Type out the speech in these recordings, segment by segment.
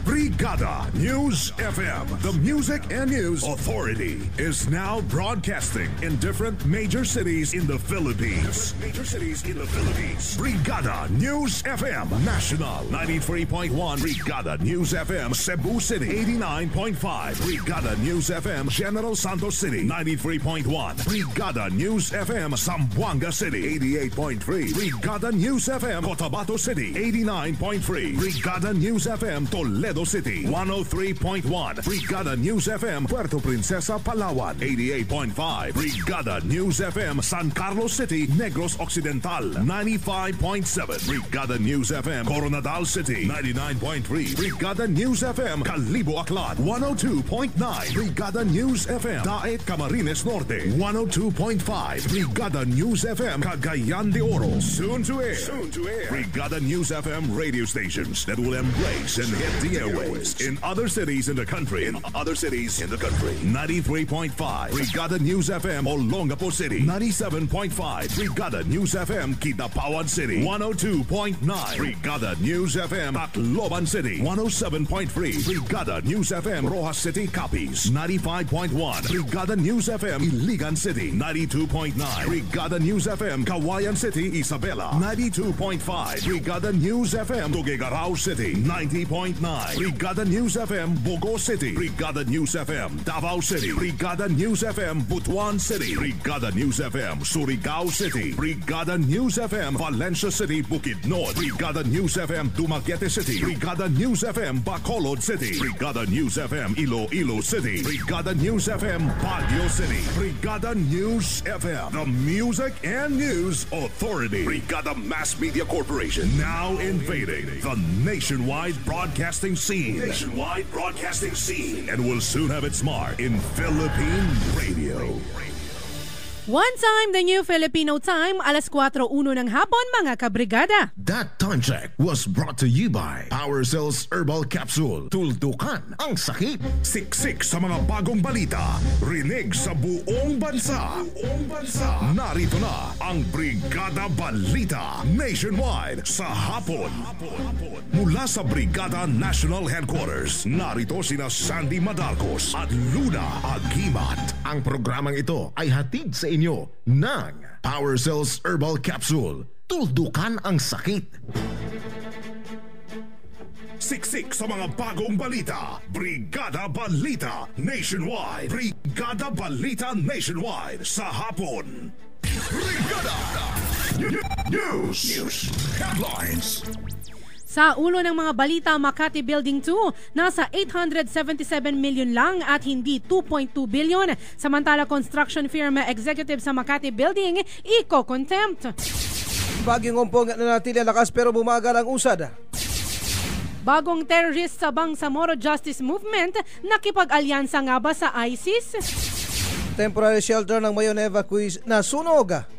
Brigada News FM, the music and news authority, is now broadcasting in different major cities in the Philippines. Brigada News FM National 93.1, Brigada News FM Cebu City 89.5, Brigada News FM General Santos City 93.1, Brigada News FM Zamboanga City 88.3, Brigada News FM Cotabato City 89.3, Brigada News FM Toledo City 103.1, Brigada News FM Puerto Princesa Palawan 88.5, Brigada News FM San Carlos City Negros Occidental 95.7, Brigada News FM Coronadal City 99.3, Brigada News FM Calibo Aklan 102.9, Brigada News FM Daet Camarines Norte 102.5, Brigada News FM Cagayan de Oro. Soon to air. Brigada News FM radio stations that will embrace and hit the airwaves in other cities in the country. 93.5, Brigada News FM Olongapo City 97.5, Brigada News FM Kidapawan City 102.9, Brigada News FM Tacloban City 107.3, Brigada News FM Rojas City Capiz 95.1, Brigada News FM Iligan City 92.9, Brigada News FM Kawayan City Isabela 92.5, Brigada News FM Tuguegarao City 90.9, Brigada News FM Bogo City, Brigada News FM Davao City, Brigada News FM Butuan City, Brigada News FM Surigao City, Brigada News FM Valencia City Bukidnon, Brigada News FM Dumaguete City, Brigada News FM Bacolod City, Brigada News FM Iloilo City, Brigada News FM Baguio City, Brigada News FM, the music and news authority. Brigada Mass Media Corporation, now invading the nationwide broadcasting scene. And will soon have its mark in Philippine radio. One time, the new Filipino time, alas 4:01 ng hapon, mga kabrigada. That time check was brought to you by Power Cells Herbal Capsule. Tuldukan ang sakit. Siksik sa mga bagong balita. Rinig sa buong bansa. Narito na ang Brigada Balita Nationwide sa hapon. Mula sa Brigada National Headquarters, narito sina Sandy Madarcos at Luna Agimat. Ang programang ito ay hatid sa inyo ng Power Cells Herbal Capsule. Tuldukan ang sakit. Siksik sa mga bagong balita. Brigada Balita Nationwide. Brigada Balita Nationwide sa hapon. Brigada News Headlines. Sa ulo ng mga balita, Makati Building 2, nasa 877 million lang at hindi 2.2 billion. Samantala, construction firm executive sa Makati Building, iko-contempt. Bagong umpong nanatili lakas pero bumagal ang usad. Bagong terrorist sa Bangsamoro Justice Movement, nakipag-alyansa nga ba sa ISIS? Temporary shelter ng Mayon evacuees na sunog.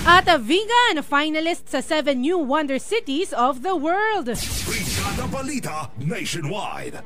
At a vegan finalist sa 7 new wonder cities of the world. Brigada Balita Nationwide.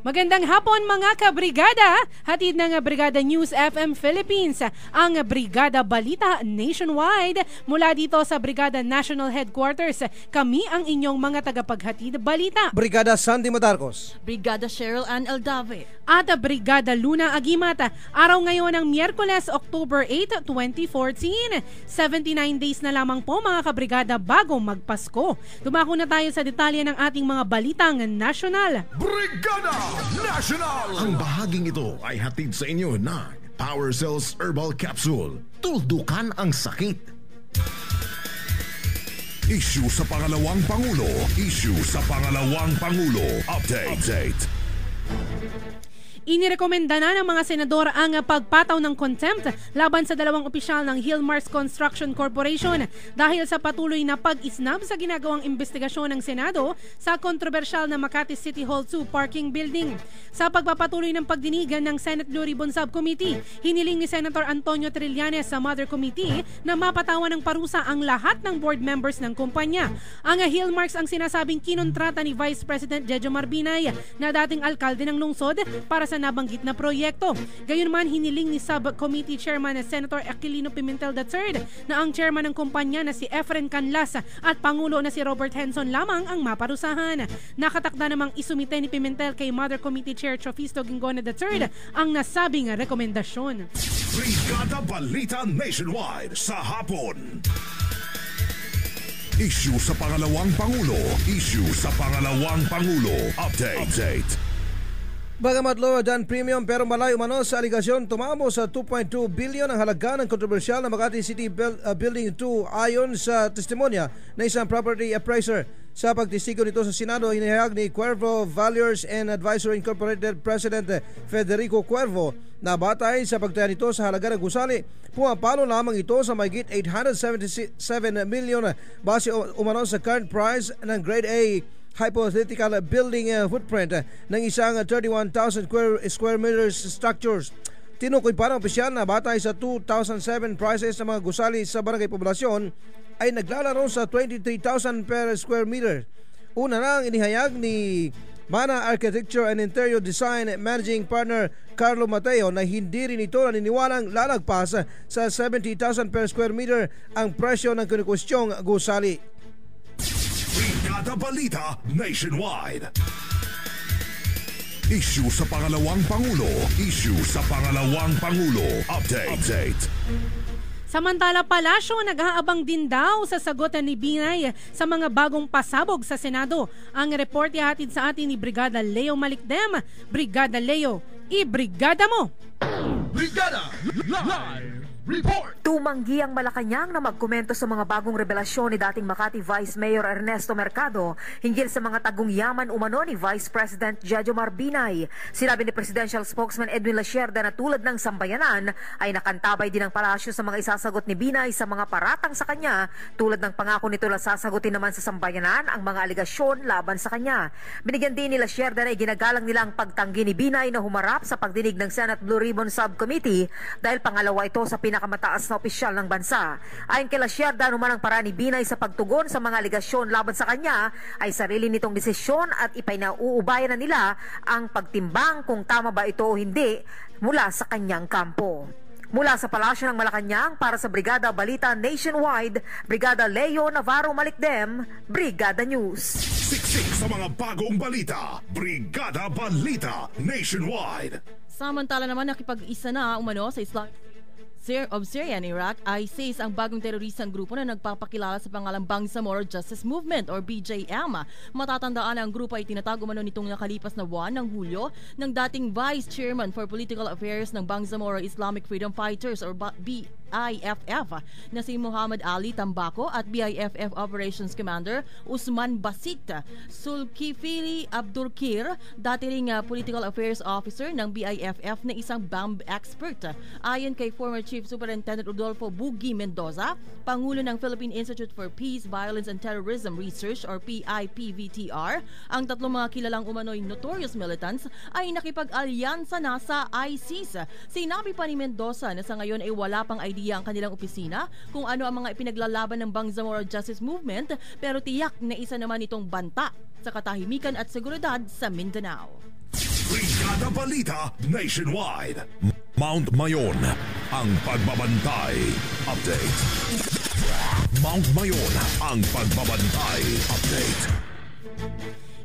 Magandang hapon mga kabrigada! Hatid ng Brigada News FM Philippines, ang Brigada Balita Nationwide. Mula dito sa Brigada National Headquarters, kami ang inyong mga tagapaghatid balita. Brigada Sandy Madarcos, Brigada Cheryl Ann Eldave, at Brigada Luna Agimat. Araw ngayon ng Miyerkules, October 8, 2014. 79 days na lamang po mga kabrigada bago magpasko. Dumako na tayo sa detalye ng ating mga balitang nasyonal. Brigada National! Ang bahaging ito ay hatid sa inyo ng Power Cells Herbal Capsule. Tuldukan ang sakit. Issue sa pangalawang Pangulo. Update. Inirekomenda na ng mga senador ang pagpataw ng contempt laban sa dalawang opisyal ng Hillmars Construction Corporation dahil sa patuloy na pag-isnab sa ginagawang investigasyon ng Senado sa kontrobersyal na Makati City Hall 2 parking building. Sa pagpapatuloy ng pagdinigan ng Senate Blue Ribbon Subcommittee, hiniling ni Senator Antonio Trillanes sa Mother Committee na mapatawan ng parusa ang lahat ng board members ng kumpanya. Ang Hillmarks ang sinasabing kinontrata ni Vice President Jejo Marbinay na dating alkalde ng lungsod para sa sa nabanggit na proyekto. Gayunman, hiniling ni Subcommittee Chairman Senator Aquilino Pimentel III na ang chairman ng kumpanya na si Efren Canlas at Pangulo na si Robert Henson lamang ang maparusahan. Nakatakda namang isumite ni Pimentel kay Mother Committee Chair Trofisto Ginggona III ang nasabing rekomendasyon. Brigada Balita Nationwide sa hapon. Issue sa pangalawang Pangulo. Issue sa pangalawang Pangulo. Update. Bagamat lower than premium pero malayo umano sa aligasyon, tumamo sa 2.2 billion ang halaga ng kontrobersyal na Makati City Building 2 ayon sa testimonya na isang property appraiser. Sa pagtestigo nito sa Senado, hinahayag ni Cuervo Valuers and Advisor Incorporated President Federico Cuervo na batay sa pagtaya nito sa halaga ng gusali, pumapalo lamang ito sa mahigit 877 million base umano sa current price ng Grade A hypothetical building footprint ng isang 31,000 square meters structures. Tinukoy pa ng opisyal na batay sa 2007 prices ng mga gusali sa barangay poblasyon ay naglalaro sa 23,000 per square meter. Una na ang inihayag ni Mana Architecture and Interior Design Managing Partner Carlo Mateo na hindi rin ito naniniwalang lalagpas sa 70,000 per square meter ang presyo ng kinukustyong gusali. Brigada Balita Nationwide. Issue sa pangalawang Pangulo. Issue sa pangalawang Pangulo. Update. Samantala, Palasyo nag-aabang din daw sa sagot ni Binay sa mga bagong pasabog sa Senado. Ang reporte hatid sa atin ni Brigada Leo Malikdem. Brigada Leo, i-brigada mo! Brigada Live Report! Tumanggi ang Malacanang na magkomento sa mga bagong revelasyon ni dating Makati Vice Mayor Ernesto Mercado hinggil sa mga tagong yaman umano ni Vice President Jejomar Binay. Sinabi ni Presidential Spokesman Edwin Lasierda na tulad ng sambayanan ay nakantabay din ang palasyo sa mga isasagot ni Binay sa mga paratang sa kanya, tulad ng pangako nito na sasagutin naman sa sambayanan ang mga aligasyon laban sa kanya. Binigyan din ni Lasierda na iginagalang nila ang pagtanggi ni Binay na humarap sa pagdinig ng Senate Blue Ribbon Subcommittee dahil pangalawa ito sa pinakamataas na opisyal ng bansa. Ayon kay Lasierda, naman ang paraan ni Binay sa pagtugon sa mga aligasyon laban sa kanya ay sarili nitong desisyon at ipinauubayan na nila ang pagtimbang kung tama ba ito o hindi mula sa kanyang kampo. Mula sa Palasyo ng Malacanang para sa Brigada Balita Nationwide, Brigada Leo Navarro Malikdem, Brigada News. Siksik sa mga bagong balita. Brigada Balita Nationwide. Samantala naman nakipag-isa na umano sa Islamic of Syria and Iraq, ISIS ang bagong teroristang grupo na nagpapakilala sa pangalang Bangsamoro Justice Movement or BJM. Matatandaan ang grupo ay tinatago umano nitong nakalipas na buwan ng Hulyo ng dating Vice Chairman for Political Affairs ng Bangsamoro Islamic Freedom Fighters or BIFF na si Muhammad Ali Tambako at BIFF Operations Commander Usman Basit. Sulkifili Abdurkir, dati ring Political Affairs Officer ng BIFF na isang bomb expert. Ayon kay former Chief Superintendent Rodolfo Bugi Mendoza, Pangulo ng Philippine Institute for Peace, Violence and Terrorism Research or PIPVTR, ang tatlong mga kilalang umano'y notorious militants ay nakipag-alyansa na sa ISIS. Sinabi pa ni Mendoza na sa ngayon ay wala pang idea ang kanilang opisina kung ano ang mga ipinaglalaban ng Bangsamoro Justice Movement, pero tiyak na isa naman itong banta sa katahimikan at seguridad sa Mindanao. Brigada Balita Nationwide. Mount Mayon, ang pagbabantay. Update. Mount Mayon, ang pagbabantay. Update.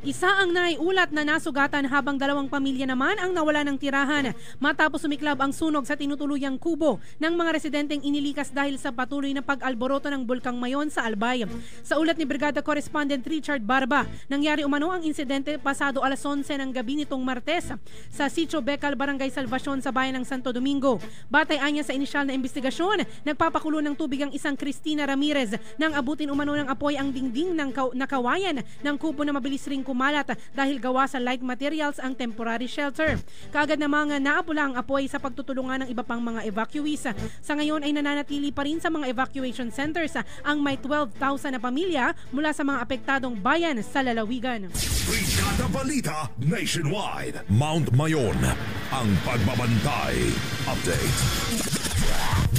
Isa ang naiulat na nasugatan habang dalawang pamilya naman ang nawala ng tirahan matapos sumiklab ang sunog sa tinutuluyang kubo ng mga residenteng inilikas dahil sa patuloy na pag-alboroto ng Bulkang Mayon sa Albay. Sa ulat ni Brigada Correspondent Richard Barba, nangyari umano ang insidente pasado alas 11 ng gabi nitong Martes sa Sitio Becal, Barangay Salvacion sa bayan ng Santo Domingo. Batay anya sa inisyal na investigasyon, nagpapakulo ng tubig ang isang Cristina Ramirez nang abutin umano ng apoy ang dingding ng nakawayan ng kubo na mabilis ring kumalat dahil gawa sa light materials ang temporary shelter. Kaagad namang naapula ang apoy sa pagtutulungan ng iba pang mga evacuees. Sa ngayon ay nananatili pa rin sa mga evacuation centers ang may 12,000 na pamilya mula sa mga apektadong bayan sa lalawigan. Brigada Balita Nationwide. Mount Mayon, ang pagbabantay. Update.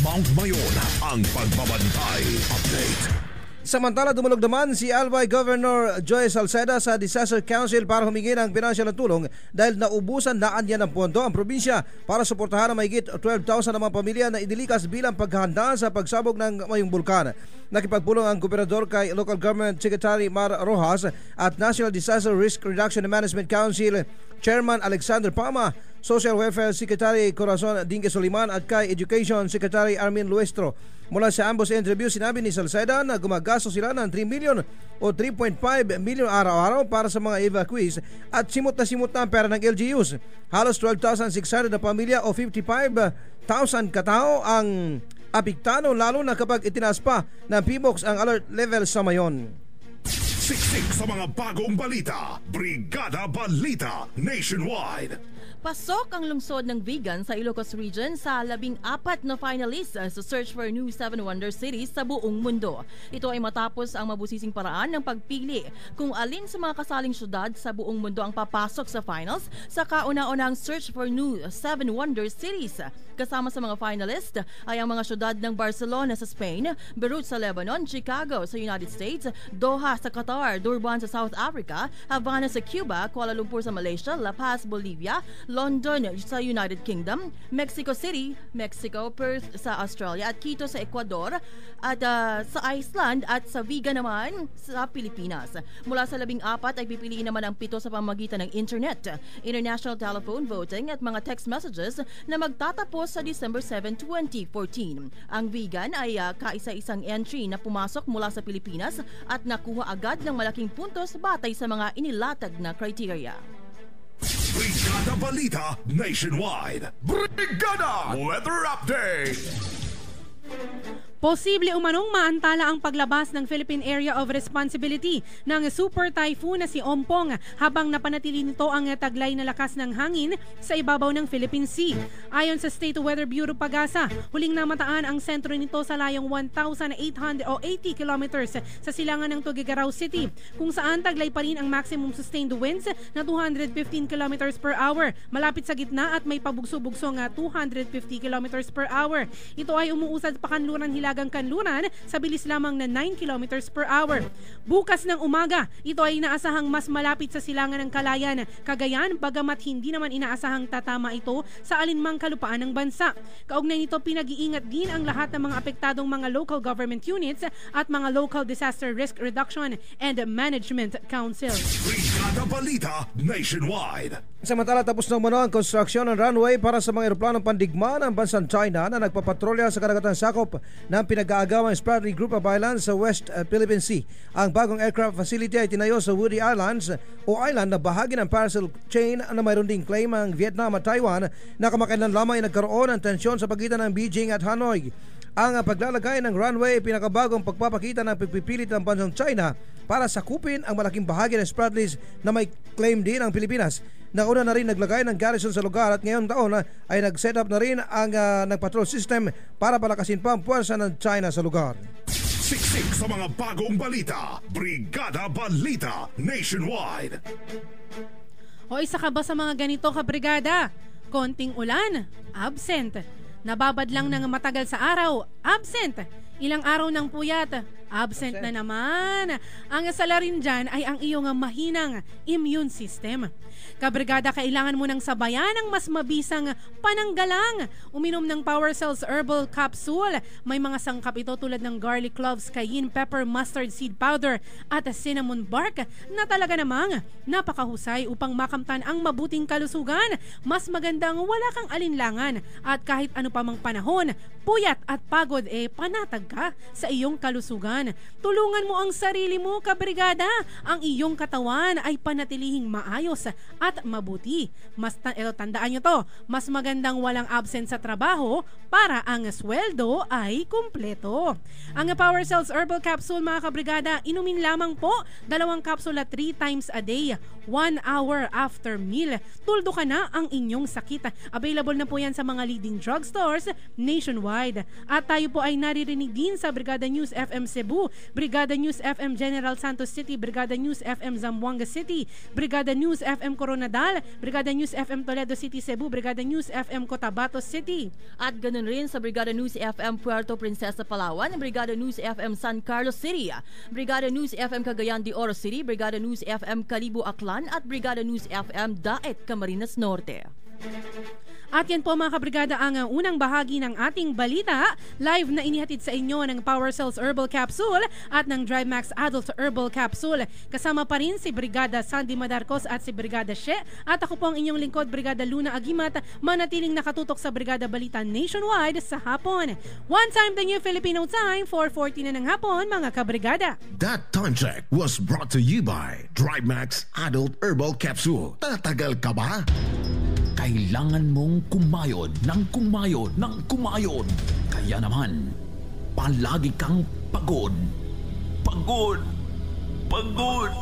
Mount Mayon, ang pagbabantay. Update. Samantala, dumulog naman si Albay Governor Joy Salceda sa Disaster Council para humingi ng pinansyal na tulong dahil naubusan na niya ng pondo ang probinsya para suportahan ang mahigit 12,000 na mga pamilya na idilikas bilang paghahanda sa pagsabog ng mayong bulkan. Nakipagpulong ang gobernador kay Local Government Secretary Mar Rojas at National Disaster Risk Reduction and Management Council Chairman Alexander Pama, Social Welfare Secretary Corazon Dingue Soliman at kay Education Secretary Armin Luestro. Mula sa ambos interview, sinabi ni Salceda na gumagastos sila ng 3 million o 3.5 million araw-araw para sa mga evacuees at simot na ang pera ng LGUs. Halos 12,600 na pamilya o 55,000 katao ang apektado, lalo na kapag itinaas pa ng PBOX ang alert level sa mayon. Siksik sa mga bagong balita. Brigada Balita Nationwide. Pasok ang lungsod ng Vigan sa Ilocos Region sa 14 na finalists sa Search for New 7 Wonder Cities sa buong mundo. Ito ay matapos ang mabusising paraan ng pagpili kung alin sa mga kasaling syudad sa buong mundo ang papasok sa finals sa kauna-unang Search for New 7 Wonder Cities. Kasama sa mga finalist ay ang mga syudad ng Barcelona sa Spain, Beirut sa Lebanon, Chicago sa United States, Doha sa Qatar, Durban sa South Africa, Havana sa Cuba, Kuala Lumpur sa Malaysia, La Paz, Bolivia, London sa United Kingdom, Mexico City, Mexico, Perth sa Australia at Quito sa Ecuador at sa Iceland at sa Vigan naman sa Pilipinas. Mula sa 14 ay pipiliin naman ang 7 sa pamamagitan ng internet, international telephone voting at mga text messages na magtatapos sa December 7, 2014. Ang Vigan ay kaisa-isang entry na pumasok mula sa Pilipinas at nakuha agad ng malaking puntos batay sa mga inilatag na criteria. Brigada Balita Nationwide. Brigada Weather Update. Posible umanong maantala ang paglabas ng Philippine Area of Responsibility ng super typhoon na si Ompong habang napanatili nito ang taglay na lakas ng hangin sa ibabaw ng Philippine Sea. Ayon sa State Weather Bureau Pagasa, huling namataan ang sentro nito sa layong 1,880 kilometers sa silangan ng Tuguegarao City, kung saan taglay pa rin ang maximum sustained winds na 215 kilometers per hour, malapit sa gitna at may pabugso-bugsong 250 kilometers per hour. Ito ay umuusad pa kanluran hilagang kanluran sa bilis lamang na 9 kilometers per hour. Bukas ng umaga, ito ay inaasahang mas malapit sa silangan ng Calayan, Cagayan, bagamat hindi naman inaasahang tatama ito sa alinmang kalupaan ng bansa. Kaugnay nito, pinag-iingat din ang lahat ng mga apektadong mga local government units at mga local disaster risk reduction and management council. Brigada Balita Nationwide. Samantala, tapos na umano ang construction ng runway para sa mga eroplanong pandigma ng bansang China na nagpapatrolya sa karagatan sakop ng pinag-aagawang Spratly Group of Islands sa West Philippine Sea. Ang bagong aircraft facility ay tinayo sa Woody Islands o island na bahagi ng parcel chain na mayroon ding claim ang Vietnam at Taiwan na kamakailan lamang ay nagkaroon ng tensyon sa pagitan ng Beijing at Hanoi. Ang paglalagay ng runway ay pinakabagong pagpapakita ng pagpipilit ng bansang China para sakupin ang malaking bahagi ng Spratlys na may claim din ang Pilipinas. Nauna na rin naglagay ng garrison sa lugar at ngayong taon ay nag-set up na rin ang nag-patrol system para palakasin pa ang puwersa ng China sa lugar. Siksik sa mga bagong balita. Brigada Balita Nationwide. O isa ka ba sa mga ganito kabrigada? Konting ulan, absent. Nababad lang ng matagal sa araw, absent. Ilang araw ng puyat, absent na naman. Ang salarin dyan ay ang iyong mahinang immune system. Kabrigada, kailangan mo ng sabayan ng mas mabisang pananggalang. Uminom ng Power Cells Herbal Capsule. May mga sangkap ito tulad ng garlic cloves, cayenne pepper, mustard seed powder at cinnamon bark na talaga namang napakahusay upang makamtan ang mabuting kalusugan. Mas magandang wala kang alinlangan at kahit ano pa mang panahon, puyat at pagod panatag ka sa iyong kalusugan. Tulungan mo ang sarili mo, kabrigada. Ang iyong katawan ay panatilihing maayos at mabuti. Tandaan nyo to, mas magandang walang absent sa trabaho para ang sweldo ay kumpleto. Ang Power Cells Herbal Capsule, mga kabrigada, inumin lamang po 2 kapsula 3 times a day, 1 hour after meal. Tuldo ka na ang inyong sakit. Available na po yan sa mga leading drugstores nationwide. At tayo po ay naririnig din sa Brigada News FM Cebu Cebu, Brigada News FM General Santos City, Brigada News FM Zamboanga City, Brigada News FM Coronadal, Brigada News FM Toledo City, Cebu, Brigada News FM Cotabato City. At ganun rin sa Brigada News FM Puerto Princesa, Palawan, Brigada News FM San Carlos City, Brigada News FM Cagayan de Oro City, Brigada News FM Calibo Aklan at Brigada News FM Daet, Camarines Norte. At yan po mga kabrigada ang unang bahagi ng ating balita. Live na inihatid sa inyo ng Power Cells Herbal Capsule at ng DriveMax Adult Herbal Capsule. Kasama pa rin si Brigada Sandy Madarcos at si Brigada She. At ako po ang inyong lingkod, Brigada Luna Agimat, manatiling nakatutok sa Brigada Balita Nationwide sa hapon. One time the new Filipino time, 4:40 na ng hapon mga kabrigada. That time check was brought to you by DriveMax Adult Herbal Capsule. Tatagal ka ba? Kailangan mong kumayod ng kumayod ng kumayod. Kaya naman, palagi kang pagod. Pagod. Pagod.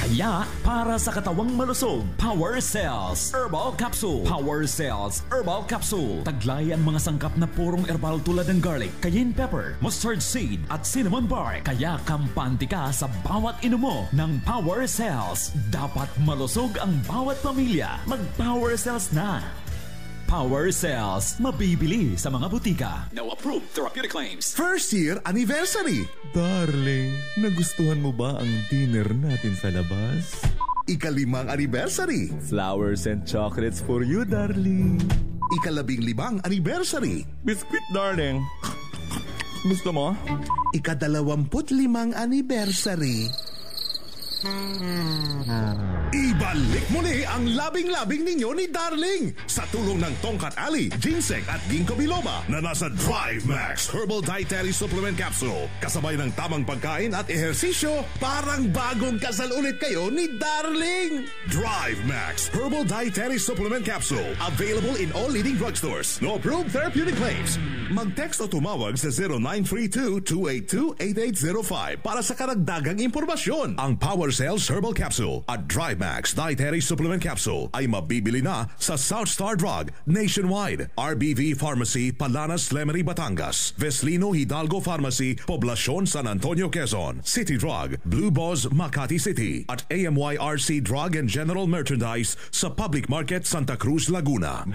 Kaya, para sa katawang malusog, Power Cells Herbal Capsule. Power Cells Herbal Capsule. Taglay ang mga sangkap na purong herbal tulad ng garlic, cayenne pepper, mustard seed at cinnamon bark. Kaya kampante ka sa bawat inumo ng Power Cells. Dapat malusog ang bawat pamilya. Mag-Power Cells na. Power Cells. Mabibili sa mga butika. No approved therapeutic claims. First year anniversary. Darling, nagustuhan mo ba ang dinner natin sa labas? Ika-5 anniversary. Flowers and chocolates for you, darling. Ika-15 anniversary. Biscuit, darling. Gusto mo? Ika-25 anniversary. Ibalik muli ang labing-labing ninyo ni Darling sa tulong ng Tongkat Ali, Ginseng at Ginkgo biloba na nasa DriveMax Herbal Dietary Supplement Capsule. Kasabay ng tamang pagkain at ehersisyo, parang bagong kasal ulit kayo ni Darling. DriveMax Herbal Dietary Supplement Capsule. Available in all leading drugstores. No approved therapeutic claims. Mag-text o tumawag sa 0932-282-8805 para sa karagdagang impormasyon. Ang Power Cells Herbal Capsule at DriveMax Dietary Supplement Capsule ay mabibili na sa South Star Drug nationwide, RBV Pharmacy, Palanas, Lemery, Batangas, Veslino Hidalgo Pharmacy, Poblacion, San Antonio, Quezon, City Drug, Blue Boss, Makati City at AMYRC Drug and General Merchandise sa Public Market, Santa Cruz, Laguna.